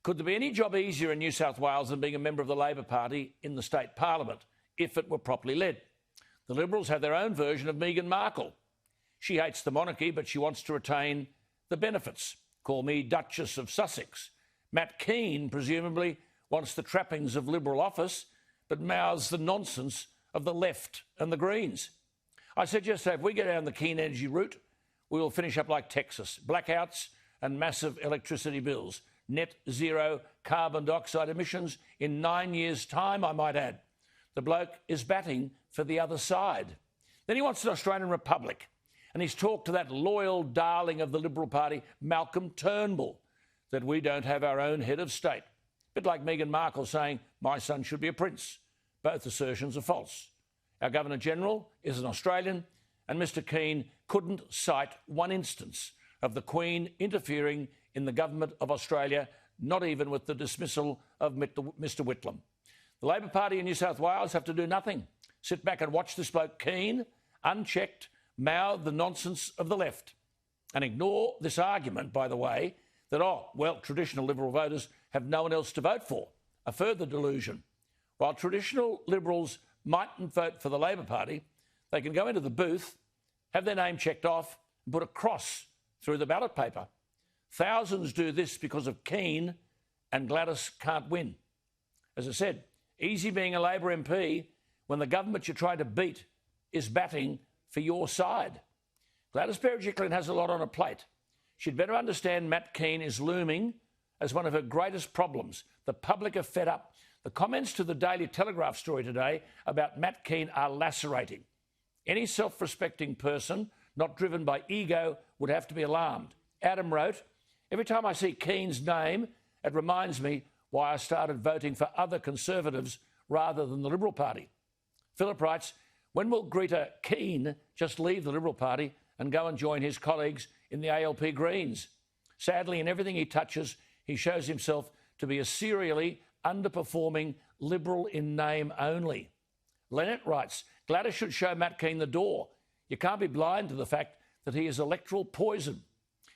Could there be any job easier in New South Wales than being a member of the Labor Party in the state parliament, if it were properly led? The Liberals have their own version of Meghan Markle. She hates the monarchy, but she wants to retain the benefits. Call me Duchess of Sussex. Matt Kean, presumably, wants the trappings of Liberal office, but mouths the nonsense of the left and the Greens. I said yesterday, if we go down the Kean energy route, we will finish up like Texas. Blackouts and massive electricity bills. Net zero carbon dioxide emissions in 9 years' time, I might add. The bloke is batting for the other side. Then he wants an Australian republic, and he's talked to that loyal darling of the Liberal Party, Malcolm Turnbull, that we don't have our own head of state. A bit like Meghan Markle saying, my son should be a prince. Both assertions are false. Our Governor-General is an Australian, and Mr Kean couldn't cite one instance of the Queen interfering in the government of Australia, not even with the dismissal of Mr Whitlam. The Labor Party in New South Wales have to do nothing. Sit back and watch this bloke Kean, unchecked, mouth the nonsense of the left. And ignore this argument, by the way, that, traditional Liberal voters have no one else to vote for. A further delusion. While traditional Liberals mightn't vote for the Labor Party, they can go into the booth, have their name checked off, and put a cross through the ballot paper. Thousands do this because of Kean, and Gladys can't win. As I said, easy being a Labor MP when the government you're trying to beat is batting for your side. Gladys Berejiklian has a lot on her plate. She'd better understand Matt Kean is looming as one of her greatest problems. The public are fed up. The comments to the Daily Telegraph story today about Matt Kean are lacerating. Any self-respecting person not driven by ego would have to be alarmed. Adam wrote, every time I see Kean's name, it reminds me why I started voting for other Conservatives rather than the Liberal Party. Philip writes, when will Greta Kean just leave the Liberal Party and go and join his colleagues in the ALP Greens? Sadly, in everything he touches, he shows himself to be a serially underperforming Liberal in name only. Lynette writes, Gladys should show Matt Kean the door. You can't be blind to the fact that he is electoral poison.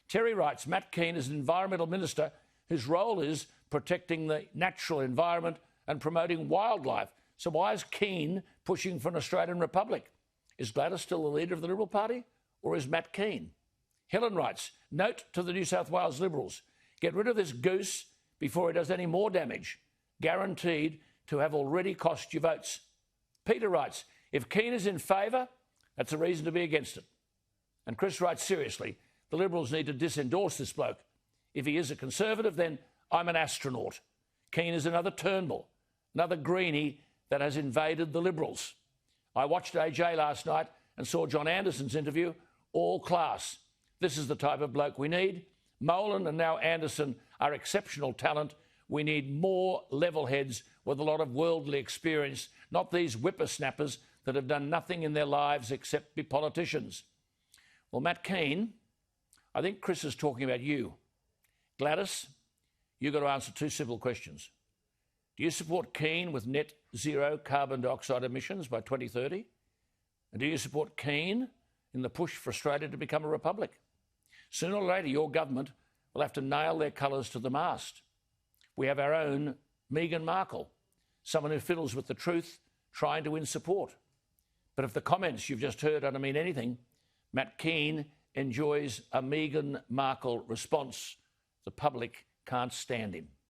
Terry writes, Matt Kean is an environmental minister whose role is protecting the natural environment and promoting wildlife. So why is Kean pushing for an Australian republic? Is Gladys still the leader of the Liberal Party, or is Matt Kean? Helen writes, note to the New South Wales Liberals, get rid of this goose before he does any more damage. Guaranteed to have already cost you votes. Peter writes, if Kean is in favour, that's a reason to be against it. And Chris writes, seriously, the Liberals need to disendorse this bloke. If he is a Conservative, then I'm an astronaut. Kean is another Turnbull, another greenie that has invaded the Liberals. I watched AJ last night and saw John Anderson's interview, all class. This is the type of bloke we need. Molan and now Anderson are exceptional talent. We need more level heads with a lot of worldly experience, not these whippersnappers that have done nothing in their lives except be politicians. Well, Matt Kean, I think Chris is talking about you. Gladys, you've got to answer two simple questions. Do you support Kean with net zero carbon dioxide emissions by 2030? And do you support Kean in the push for Australia to become a republic? Sooner or later, your government will have to nail their colours to the mast. We have our own Meghan Markle, someone who fiddles with the truth, trying to win support. But if the comments you've just heard don't mean anything, Matt Kean enjoys a Meghan Markle response. The public can't stand him.